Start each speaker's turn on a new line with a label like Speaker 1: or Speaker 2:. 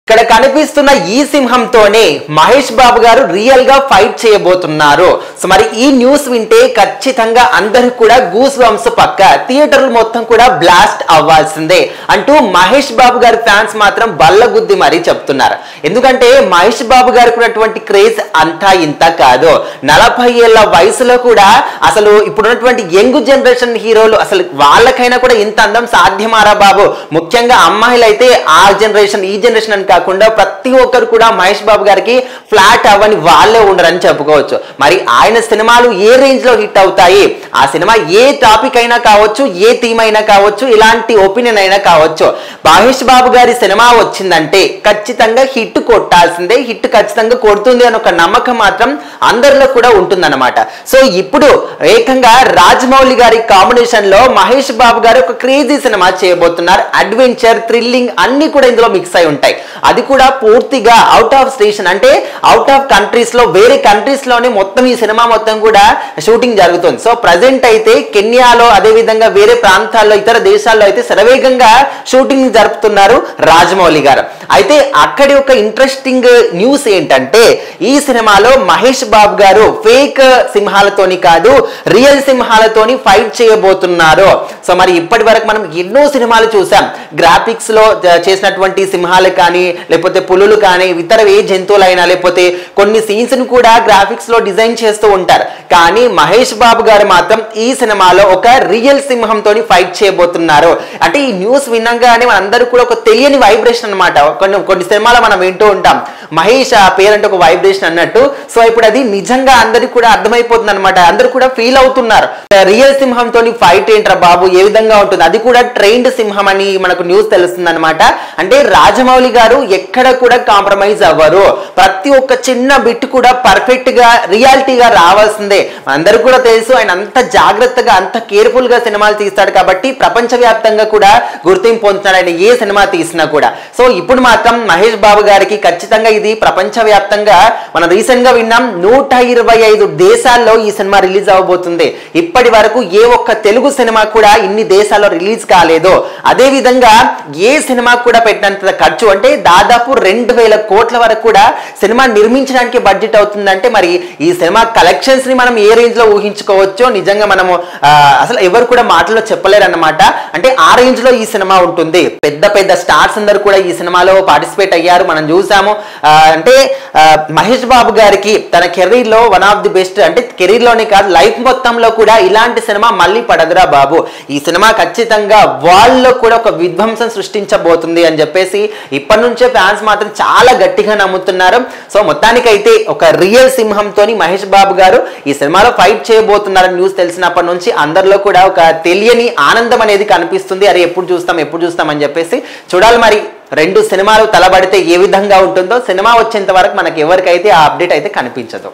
Speaker 1: ఇక్కడ కనిపిస్తున్న ఈ సింహంతోనే మహేష్ బాబు గారు రియల్ గా ఫైట్ చేయబోతున్నారు. సో మరి ఈ న్యూస్ వింటే ఖచ్చితంగా అందరూ కూడా గూస్ బంప్స్ పక్క, థియేటర్లు మొత్తం కూడా బ్లాస్ట్ అవ్వాల్సిందే అంటూ మహేష్ బాబు గారి ఫ్యాన్స్ మాత్రం బల్లగుద్ది మరీ చెప్తున్నారు. ఎందుకంటే మహేష్ బాబు గారికి ఉన్నటువంటి క్రేజ్ అంతా ఇంత కాదు. 40 ఏళ్ల వయసులో కూడా అసలు ఇప్పుడున్నటువంటి యంగ్ జనరేషన్ హీరోలు అసలు వాళ్ళకైనా కూడా ఇంత అందం సాధ్యమారా బాబు. ముఖ్యంగా అమ్మాయిలు అయితే ఆ జనరేషన్ ఈ జనరేషన్ అని కాకుండా ప్రతి ఒక్కరు కూడా మహేష్ బాబు గారికి ఫ్లాట్ అవ్వని వాళ్ళే ఉండరని చెప్పుకోవచ్చు. మరి ఆయన సినిమాలు ఏ రేంజ్ లో హిట్ అవుతాయి, ఆ సినిమా ఏ టాపిక్ అయినా కావచ్చు, ఏ థీమ్ అయినా కావచ్చు, ఇలాంటి ఒపీనియన్ అయినా కావచ్చు, మహేష్ బాబు గారి సినిమా వచ్చిందంటే ఖచ్చితంగా హిట్ కొట్టాల్సిందే, హిట్ ఖచ్చితంగా కొడుతుంది అని ఒక నమ్మకం మాత్రం అందరిలో కూడా ఉంటుందన్నమాట. సో ఇప్పుడు ఏకంగా రాజమౌళి గారి కాంబినేషన్ లో మహేష్ బాబు గారు ఒక క్రేజీ సినిమా చేయబోతున్నారు. అడ్వెంచర్, థ్రిల్లింగ్ అన్ని కూడా ఇందులో మిక్స్ అయి ఉంటాయి. అది కూడా పూర్తిగా అవుట్ ఆఫ్ స్టేషన్ అంటే అవుట్ ఆఫ్ కంట్రీస్ లో, వేరే కంట్రీస్ లోనే మొత్తం ఈ సినిమా మొత్తం కూడా షూటింగ్ జరుగుతుంది. సో ప్రజెంట్ అయితే కెన్యాలో, అదే విధంగా వేరే ప్రాంతాల్లో, ఇతర దేశాల్లో అయితే శరవేగంగా షూటింగ్ జరుపుతున్నారు రాజమౌళి గారు. అయితే అక్కడి ఒక ఇంట్రెస్టింగ్ న్యూస్ ఏంటంటే ఈ సినిమాలో మహేష్ బాబు గారు ఫేక్ సింహాలతోని కాదు, రియల్ సింహాలతోని ఫైట్ చేయబోతున్నారు. సో మరి ఇప్పటి వరకు మనం ఎన్నో సినిమాలు చూసాం. గ్రాఫిక్స్ లో చేసినటువంటి సింహాలు కానీ, లేకపోతే పులులు కానీ, ఇతర ఏ జంతువులైనా, లేకపోతే కొన్ని సీన్స్ ను కూడా గ్రాఫిక్స్ లో డిజైన్ చేస్తూ ఉంటారు. కానీ మహేష్ బాబు గారు మాత్రం ఈ సినిమాలో ఒక రియల్ సింహంతో ఫైట్ చేయబోతున్నారు. అంటే ఈ న్యూస్ వినగానే మనందరూ కూడా ఒక తెలియని వైబ్రేషన్ అనమాట. కొన్ని సినిమాలో మనం వింటూ ఉంటాం మహేష్ ఆ పేరంటే ఒక వైబ్రేషన్ అన్నట్టు. సో ఇప్పుడు అది నిజంగా అందరికి కూడా అర్థమైపోతుంది అనమాట. అందరూ కూడా ఫీల్ అవుతున్నారు, రియల్ సింహంతో ఫైట్ ఏంట్రా బాబు, ఏ విధంగా ఉంటుంది, అది కూడా ట్రైన్డ్ సింహం అని మనకు న్యూస్ తెలుస్తుంది అనమాట. అంటే రాజమౌళి గారు ఎక్కడ కూడా కాంప్రమైజ్ అవ్వరు. ప్రతి ఒక్క చిన్న బిట్ కూడా పర్ఫెక్ట్ గా రియాలిటీగా రావాల్సిందే. అందరూ కూడా తెలుసు ఆయన అంత జాగ్రత్తగా, అంత కేర్ఫుల్ గా సినిమాలు తీస్తాడు కాబట్టి ప్రపంచవ్యాప్తంగా కూడా గుర్తింపు పొందుతున్నాడు ఆయన ఏ సినిమా తీసినా కూడా. సో ఇప్పుడు మాత్రం మహేష్ బాబు గారికి ఖచ్చితంగా ఇది ప్రపంచవ్యాప్తంగా, మనం రీసెంట్ గా విన్నాం 125 దేశాల్లో ఈ సినిమా రిలీజ్ అవబోతుంది. ఇప్పటి వరకు ఏ ఒక్క తెలుగు సినిమా కూడా ఇన్ని దేశాల్లో రిలీజ్ కాలేదు. అదే విధంగా ఏ సినిమా కూడా పెట్టినంత ఖర్చు, అంటే దాదాపు 2000 కోట్ల వరకు కూడా సినిమా నిర్మించడానికి బడ్జెట్ అవుతుందంటే మరి ఈ సినిమా కలెక్షన్స్ ని మనం ఏ రేంజ్ లో ఊహించుకోవచ్చో నిజంగా మనము అసలు ఎవరు కూడా మాటల్లో చెప్పలేరు అన్నమాట. అంటే ఆ రేంజ్ లో ఈ సినిమా ఉంటుంది. పెద్ద పెద్ద స్టార్స్ అందరూ కూడా ఈ సినిమాలో పార్టిసిపేట్ అయ్యారు, మనం చూసాము. అంటే మహేష్ బాబు గారికి తన కెరీర్ లో వన్ ఆఫ్ ది బెస్ట్, అంటే కెరీర్ లోనే కాదు లైఫ్ మొత్తంలో కూడా ఇలాంటి సినిమా మళ్ళీ పడదురా బాబు. ఈ సినిమా ఖచ్చితంగా వాళ్ళలో కూడా ఒక విధ్వంసం సృష్టించబోతుంది అని చెప్పేసి ఇప్పటి నుంచే ఫ్యాన్స్ మాత్రం చాలా గట్టిగా నమ్ముతున్నారు. సో మొత్తానికైతే ఒక రియల్ సింహంతోని మహేష్ బాబు గారు ఈ సినిమాలో ఫైట్ చేయబోతున్నారని న్యూస్ తెలిసినప్పటి నుంచి అందరిలో కూడా ఒక తెలియని ఆనందం అనేది కనిపిస్తుంది. అరే ఎప్పుడు చూస్తాం అని చెప్పేసి చూడాలి. మరి 2 సినిమాలు తలబడితే ఏ విధంగా ఉంటుందో, సినిమా వచ్చేంత వరకు మనకి ఎవరికైతే ఆ అప్డేట్ అయితే కనిపించదు.